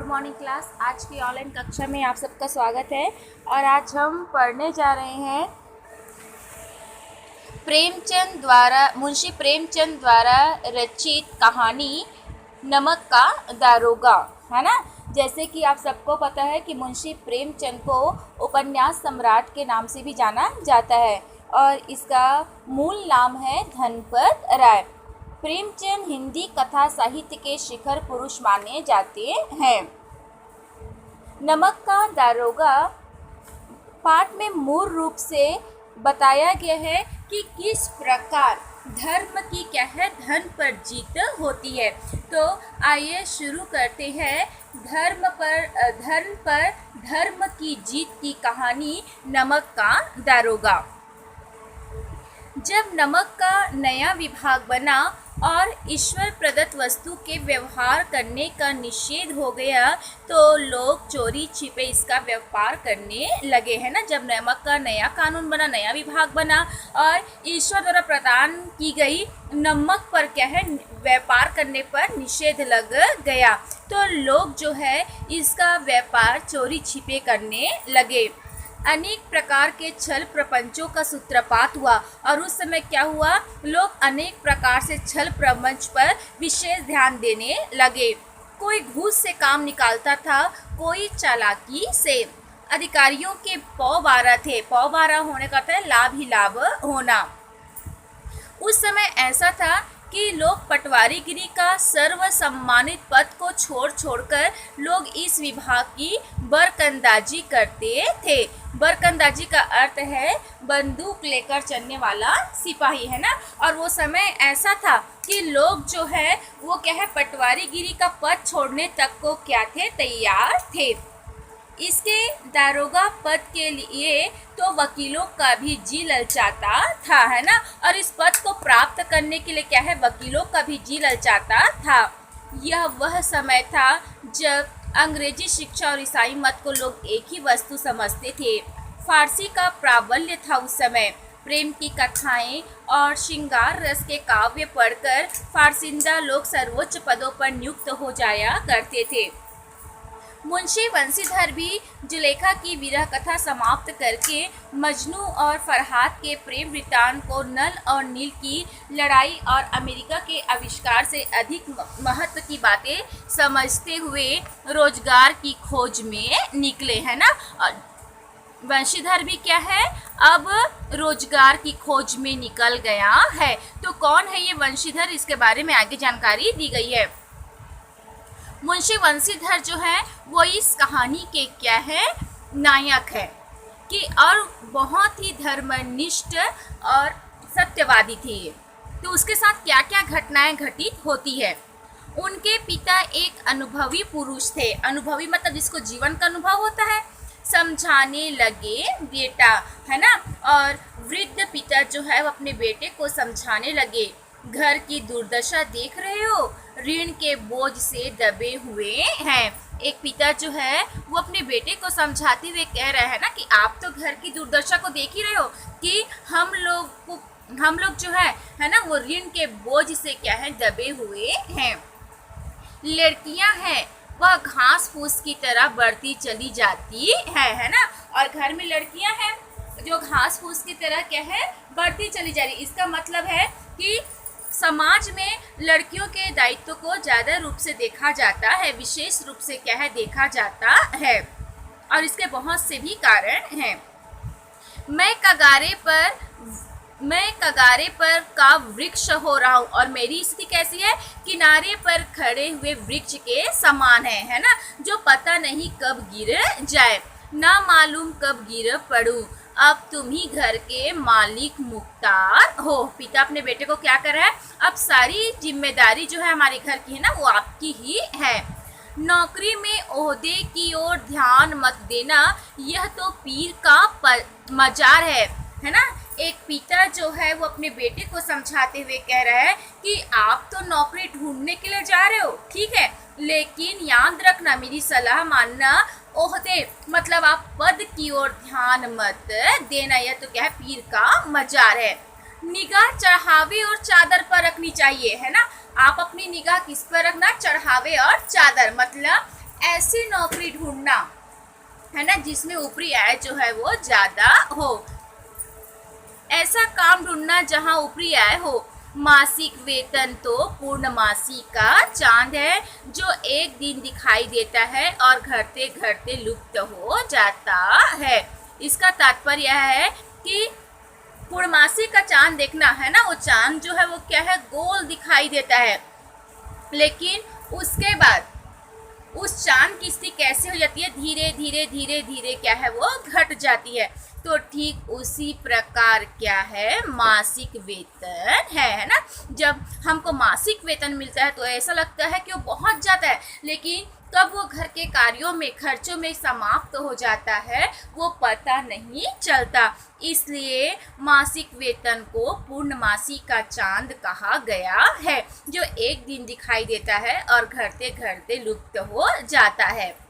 Good morning class. आज की online कक्षा में आप सबका स्वागत है और आज हम पढ़ने जा रहे हैं मुंशी प्रेमचंद द्वारा रचित कहानी नमक का दारोगा, है ना। जैसे कि आप सबको पता है कि मुंशी प्रेमचंद को उपन्यास सम्राट के नाम से भी जाना जाता है और इसका मूल नाम है धनपत राय। प्रेमचंद हिंदी कथा साहित्य के शिखर पुरुष माने जाते हैं। नमक का दारोगा पाठ में मूल रूप से बताया गया है कि किस प्रकार धर्म की क्या है धन पर जीत होती है। तो आइए शुरू करते हैं धर्म पर धर्म की जीत की कहानी नमक का दारोगा। जब नमक का नया विभाग बना और ईश्वर प्रदत्त वस्तु के व्यवहार करने का निषेध हो गया तो लोग चोरी छिपे इसका व्यापार करने लगे, है ना। जब नमक का नया कानून बना, नया विभाग बना और ईश्वर द्वारा प्रदान की गई नमक पर क्या है व्यापार करने पर निषेध लग गया तो लोग जो है इसका व्यापार चोरी छिपे करने लगे। अनेक प्रकार के छल प्रपंचों का सूत्रपात हुआ और उस समय क्या हुआ, लोग अनेक प्रकार से छल प्रपंच पर विशेष ध्यान देने लगे। कोई घूस से काम निकालता था, कोई चालाकी से। अधिकारियों के पौ बारह थे। पौ बारह होने का अर्थ है लाभ ही लाभ होना। उस समय ऐसा था कि लोग पटवारीगिरी का सर्व सम्मानित पद को छोड़कर लोग इस विभाग की बरकंदाजी करते थे। बरकंदाजी का अर्थ है बंदूक लेकर चलने वाला सिपाही, है ना। और वो समय ऐसा था कि लोग जो है वो क्या है पटवारीगिरी का पद छोड़ने तक को क्या थे तैयार थे। इसके दारोगा पद के लिए तो वकीलों का भी जी ललचाता था, है ना। और इस पद को प्राप्त करने के लिए क्या है वकीलों का भी जी ललचाता था। यह वह समय था जब अंग्रेजी शिक्षा और ईसाई मत को लोग एक ही वस्तु समझते थे। फारसी का प्राबल्य था उस समय। प्रेम की कथाएं और श्रृंगार रस के काव्य पढ़कर फारसिंदा लोग सर्वोच्च पदों पर नियुक्त हो जाया करते थे। मुंशी वंशीधर भी जुलेखा की विरह कथा समाप्त करके मजनू और फरहाद के प्रेम वृत्तांत को नल और नील की लड़ाई और अमेरिका के आविष्कार से अधिक महत्व की बातें समझते हुए रोजगार की खोज में निकले, है ना। और वंशीधर भी क्या है अब रोजगार की खोज में निकल गया है। तो कौन है ये वंशीधर, इसके बारे में आगे जानकारी दी गई है। मुंशी वंशीधर जो है वो इस कहानी के क्या है नायक है कि और बहुत ही धर्मनिष्ठ और सत्यवादी थे। तो उसके साथ क्या क्या घटनाएं घटित होती है। उनके पिता एक अनुभवी पुरुष थे। अनुभवी मतलब जिसको जीवन का अनुभव होता है। समझाने लगे बेटा, है ना। और वृद्ध पिता जो है वो अपने बेटे को समझाने लगे, घर की दुर्दशा देख रहे हो, ऋण के बोझ से दबे हुए हैं। एक पिता जो है वो अपने बेटे को समझाते हुए कह रहा है ना कि आप तो घर की दुर्दशा को देख ही रहे हो कि हम लोग जो है ना वो ऋण के बोझ से क्या है दबे हुए हैं। लड़कियां हैं वह घास फूस की तरह बढ़ती चली जाती है ना। और घर में लड़कियां हैं जो घास फूस की तरह क्या है बढ़ती चली जा रही। इसका मतलब है कि समाज में लड़कियों के दायित्व को ज़्यादा रूप से देखा जाता है, विशेष रूप से क्या है देखा जाता है। और इसके बहुत से भी कारण हैं। मैं कगारे पर का वृक्ष हो रहा हूँ और मेरी स्थिति कैसी है, किनारे पर खड़े हुए वृक्ष के समान है ना, जो पता नहीं कब गिर जाए, ना मालूम कब गिर पड़ूं। अब तुम ही घर के मालिक मुख्तार हो। पिता अपने बेटे को क्या कर रहा है, अब सारी जिम्मेदारी जो है हमारे घर की है ना वो आपकी ही है। नौकरी में ओहदे की ओर ध्यान मत देना, यह तो पीर का मजार है ना। एक पिता जो है वो अपने बेटे को समझाते हुए कह रहा है कि आप तो नौकरी ढूंढने के लिए जा रहे हो, ठीक है, लेकिन याद रखना मेरी सलाह मानना, ओहदे मतलब आप पद की ओर ध्यान मत देना, यह तो क्या है पीर का मजार है। निगाह चढ़ावे और चादर पर रखनी चाहिए, है ना। आप अपनी निगाह किस पर रखना, चढ़ावे और चादर मतलब ऐसी नौकरी ढूंढना, है ना, जिसमें ऊपरी आय जो है वो ज़्यादा हो। ऐसा काम ढूंढना जहां ऊपरी आय हो। मासिक वेतन तो पूर्णमासी का चांद है जो एक दिन दिखाई देता है और घटते घटते लुप्त हो जाता है। इसका तात्पर्य यह है कि पूर्णमासी का चांद देखना, है ना, वो चांद जो है वो क्या है, गोल दिखाई देता है, लेकिन उसके बाद उस चांद की स्थिति कैसे हो जाती है, धीरे धीरे धीरे धीरे क्या है वो घट जाती है। तो ठीक उसी प्रकार क्या है, मासिक वेतन है ना। जब हमको मासिक वेतन मिलता है तो ऐसा लगता है कि वो बहुत ज़्यादा है, लेकिन कब वो घर के कार्यों में, खर्चों में समाप्त हो जाता है वो पता नहीं चलता। इसलिए मासिक वेतन को पूर्णमासी का चांद कहा गया है, जो एक दिन दिखाई देता है और घटते घटते लुप्त हो जाता है।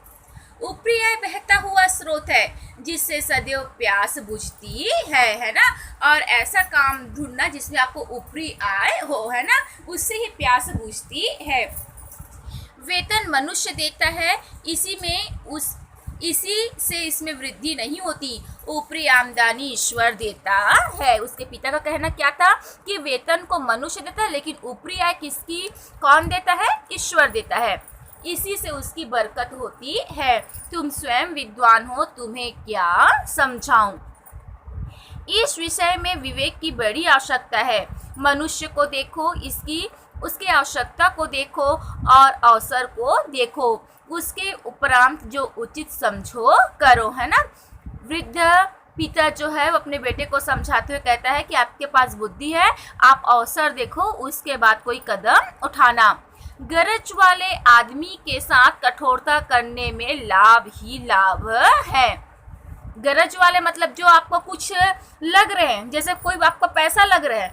ऊपरी आय बहता हुआ स्रोत है जिससे सदैव प्यास बुझती है ना। और ऐसा काम ढूंढना जिसमें आपको ऊपरी आय हो, है ना, उससे ही प्यास बुझती है। वेतन मनुष्य देता है, इसी से इसमें वृद्धि नहीं होती। ऊपरी आमदनी ईश्वर देता है। उसके पिता का कहना क्या था कि वेतन को मनुष्य देता है, लेकिन ऊपरी आय किसकी, कौन देता है, ईश्वर देता है। इसी से उसकी बरकत होती है। तुम स्वयं विद्वान हो, तुम्हें क्या समझाऊं। इस विषय में विवेक की बड़ी आवश्यकता है। मनुष्य को देखो, उसकी आवश्यकता को देखो और अवसर को देखो, उसके उपरांत जो उचित समझो करो, है ना। वृद्ध पिता जो है वो अपने बेटे को समझाते हुए कहता है कि आपके पास बुद्धि है, आप अवसर देखो, उसके बाद कोई कदम उठाना। गरज वाले आदमी के साथ कठोरता करने में लाभ ही लाभ है। गरज वाले मतलब जो आपको कुछ लग रहे हैं, जैसे कोई आपको पैसा लग रहा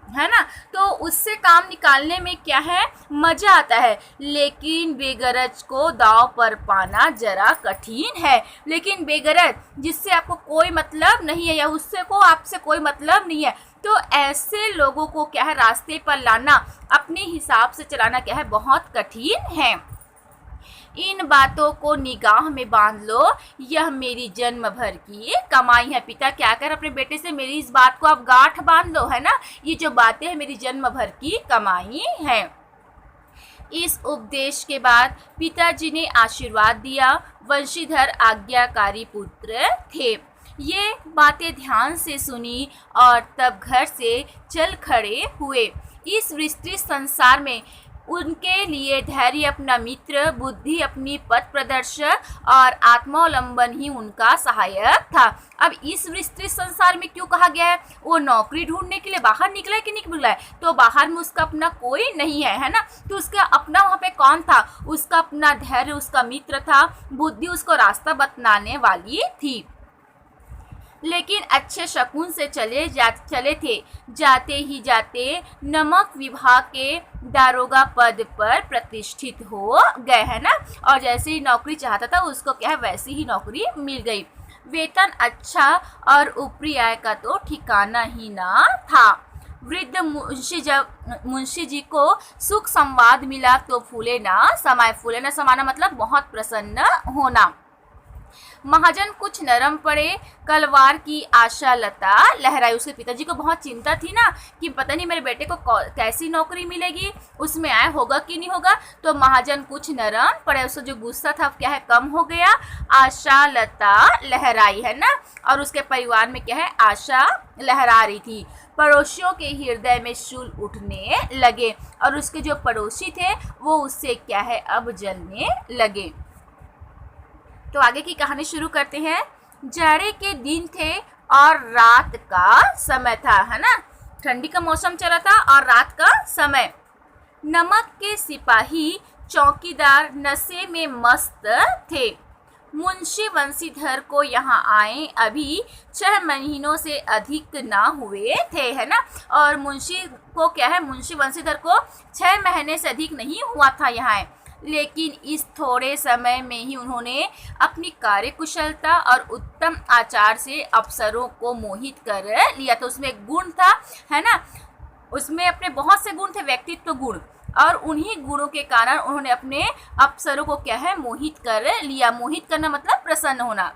है ना, तो उससे काम निकालने में क्या है, मजा आता है। लेकिन बेगरज को दाव पर पाना जरा कठिन है। लेकिन बेगरज जिससे आपको कोई मतलब नहीं है या उससे को आपसे कोई मतलब नहीं है, तो ऐसे लोगों को क्या है, रास्ते पर लाना, अपने हिसाब से चलाना क्या है, बहुत कठिन है। इन बातों को निगाह में बांध लो, यह मेरी जन्म भर की कमाई है। पिता क्या कर अपने बेटे से, मेरी इस बात को आप गांठ बांध लो, है ना, ये जो बातें हैं मेरी जन्म भर की कमाई है। इस उपदेश के बाद पिताजी ने आशीर्वाद दिया। वंशीधर आज्ञाकारी पुत्र थे। ये बातें ध्यान से सुनी और तब घर से चल खड़े हुए। इस विस्तृत संसार में उनके लिए धैर्य अपना मित्र, बुद्धि अपनी पथ प्रदर्शक और आत्मावलंबन ही उनका सहायक था। अब इस विस्तृत संसार में क्यों कहा गया है, वो नौकरी ढूंढने के लिए बाहर निकला है कि नहीं निकला है, तो बाहर में उसका अपना कोई नहीं है ना, तो उसका अपना वहाँ पे कौन था, उसका अपना धैर्य, उसका मित्र था, बुद्धि उसको रास्ता बतलाने वाली थी। लेकिन अच्छे शकुन से चले थे। जाते ही जाते नमक विभाग के दारोगा पद पर प्रतिष्ठित हो गए, है ना। और जैसे ही नौकरी चाहता था उसको क्या है, वैसी ही नौकरी मिल गई। वेतन अच्छा और ऊपरी आय का तो ठिकाना ही ना था। वृद्ध मुंशी जी को सुख संवाद मिला तो फूले ना समाये। फूले ना समाना मतलब बहुत प्रसन्न होना। महाजन कुछ नरम पड़े, कलवार की आशा लता लहराई। उसके पिताजी को बहुत चिंता थी ना कि पता नहीं मेरे बेटे को कैसी नौकरी मिलेगी, उसमें आय होगा कि नहीं होगा। तो महाजन कुछ नरम पड़े, उसका जो गुस्सा था क्या है, कम हो गया। आशा लता लहराई, है ना, और उसके परिवार में क्या है, आशा लहरा रही थी। पड़ोसियों के हृदय में शूल उठने लगे और उसके जो पड़ोसी थे वो उससे क्या है, अब जलने लगे। तो आगे की कहानी शुरू करते हैं। जाड़े के दिन थे और रात का समय था, है ना, ठंडी का मौसम चला था और रात का समय। नमक के सिपाही चौकीदार नशे में मस्त थे। मुंशी वंशीधर को यहाँ आए अभी 6 महीनों से अधिक ना हुए थे, है ना। और मुंशी को क्या है, मुंशी वंशीधर को 6 महीने से अधिक नहीं हुआ था यहाँ, लेकिन इस थोड़े समय में ही उन्होंने अपनी कार्यकुशलता और उत्तम आचार से अफसरों को मोहित कर लिया। तो उसमें एक गुण था, है ना, उसमें अपने बहुत से गुण थे, व्यक्तित्व गुण। और उन्हीं गुणों के कारण उन्होंने अपने अफसरों को क्या है, मोहित कर लिया। मोहित करना मतलब प्रसन्न होना।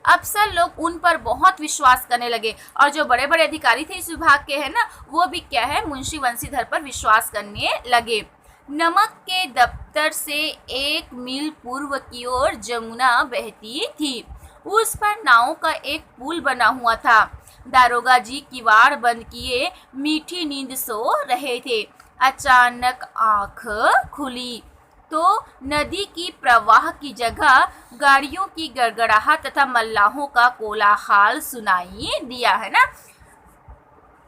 अफसर लोग उन पर बहुत विश्वास करने लगे और जो बड़े बड़े अधिकारी थे इस विभाग के है ना, वो भी क्या है, मुंशी बंसीधर पर विश्वास करने लगे। नमक के दफ्तर से 1 मील पूर्व की ओर जमुना बहती थी। उस पर नावों का एक पुल बना हुआ था। दारोगा जी किवाड़ बंद किए मीठी नींद सो रहे थे। अचानक आंख खुली तो नदी की प्रवाह की जगह गाड़ियों की गड़गड़ाहट तथा मल्लाहों का कोलाहल सुनाई दिया, है ना।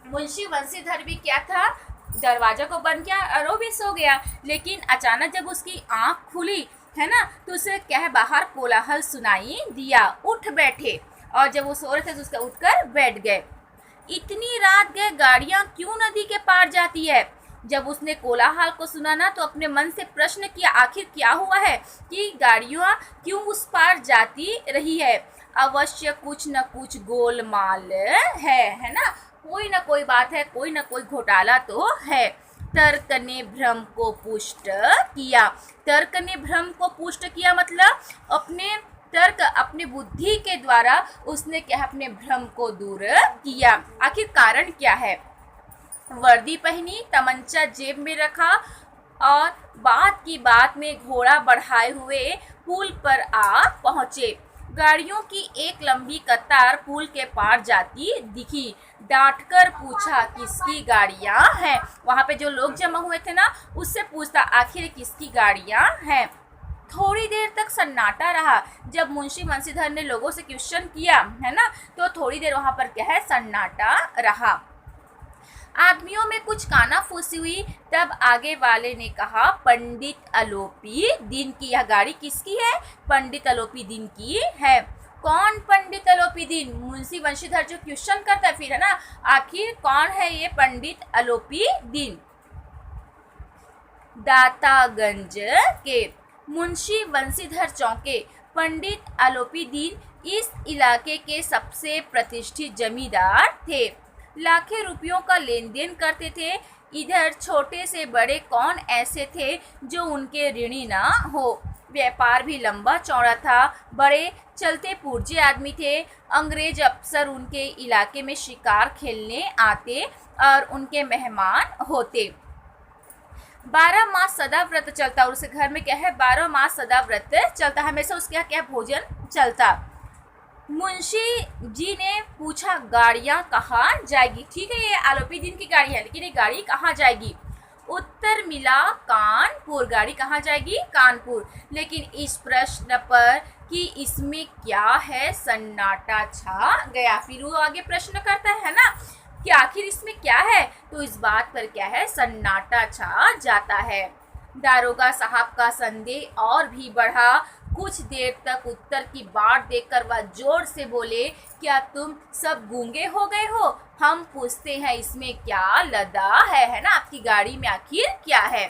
मुंशी बंसीधर भी क्या था, दरवाजा को बंद किया और वो भी सो गया, लेकिन अचानक जब उसकी आंख खुली, है ना, तो उसे क्या है, बाहर कोलाहल सुनाई दिया। उठ बैठे और जब वो सो रहे थे तो उसका उठकर बैठ गए। इतनी रात गए गाड़ियां क्यों नदी के पार जाती है? जब उसने कोलाहल को सुना ना तो अपने मन से प्रश्न किया, आखिर क्या हुआ है कि गाड़ियां क्यों उस पार जाती रही है? अवश्य कुछ न कुछ गोलमाल है ना, कोई ना कोई बात है, कोई ना कोई घोटाला तो है। तर्क ने भ्रम को पुष्ट किया। तर्क ने भ्रम को पुष्ट किया मतलब अपने तर्क, अपनी बुद्धि के द्वारा उसने क्या, अपने भ्रम को दूर किया। आखिर कारण क्या है? वर्दी पहनी, तमंचा जेब में रखा और बात की बात में घोड़ा बढ़ाए हुए पुल पर आ पहुंचे। गाड़ियों की एक लंबी कतार पुल के पार जाती दिखी। डांटकर पूछा, किसकी गाड़ियां हैं? वहां पे जो लोग जमा हुए थे ना, उससे पूछता आखिर किसकी गाड़ियां हैं। थोड़ी देर तक सन्नाटा रहा। जब मुंशी बंसीधर ने लोगों से क्वेश्चन किया, है ना, तो थोड़ी देर वहां पर क्या है, सन्नाटा रहा। आदमियों में कुछ कानाफूसी हुई। तब आगे वाले ने कहा, पंडित अलोपी दिन की यह गाड़ी किसकी है? पंडित अलोपी दिन की है। कौन पंडित अलोपी दिन? मुंशी बंसीधर जो क्वेश्चन करता है फिर, है ना, आखिर कौन है ये पंडित अलोपी दिन? दातागंज के मुंशी बंसीधर चौके। पंडित अलोपी दिन इस इलाके के सबसे प्रतिष्ठित जमींदार थे। लाखों रुपयों का लेन देन करते थे। इधर छोटे से बड़े कौन ऐसे थे जो उनके ऋणी ना हो। व्यापार भी लंबा चौड़ा था। बड़े चलते पुर्जे आदमी थे। अंग्रेज अफसर उनके इलाके में शिकार खेलने आते और उनके मेहमान होते। 12 मास सदा व्रत चलता और उसे घर में क्या है, 12 मास सदा व्रत चलता, हमेशा उसके यहाँ क्या भोजन चलता। मुंशी जी ने पूछा, गाड़ियां कहाँ जाएगी? ठीक है, ये आलोपी दिन की गाड़ी है, लेकिन ये गाड़ी कहाँ जाएगी? उत्तर मिला, कानपुर। गाड़ी कहाँ जाएगी? कानपुर। लेकिन इस प्रश्न पर कि इसमें क्या है, सन्नाटा छा गया। फिर वो आगे प्रश्न करता है ना कि आखिर इसमें क्या है, तो इस बात पर क्या है, सन्नाटा छा जाता है। दारोगा साहब का संदेह और भी बढ़ा। कुछ देर तक उत्तर की बाट देखकर वह जोर से बोले, क्या तुम सब गूंगे हो गए हो? हम पूछते हैं इसमें क्या लदा है ना, आपकी गाड़ी में आखिर क्या है?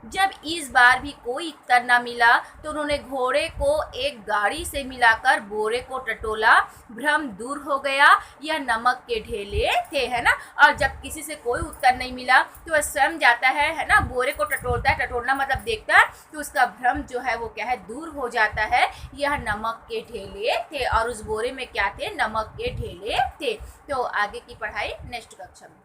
जब इस बार भी कोई उत्तर न मिला तो उन्होंने घोड़े को एक गाड़ी से मिलाकर बोरे को टटोला। भ्रम दूर हो गया, यह नमक के ढेले थे, है ना। और जब किसी से कोई उत्तर नहीं मिला तो वह स्वयं जाता है ना, बोरे को टटोलता है। टटोलना मतलब देखता है, तो उसका भ्रम जो है वो क्या है, दूर हो जाता है। यह नमक के ढेले थे और उस बोरे में क्या थे, नमक के ढेले थे। तो आगे की पढ़ाई नेक्स्ट कक्षा में।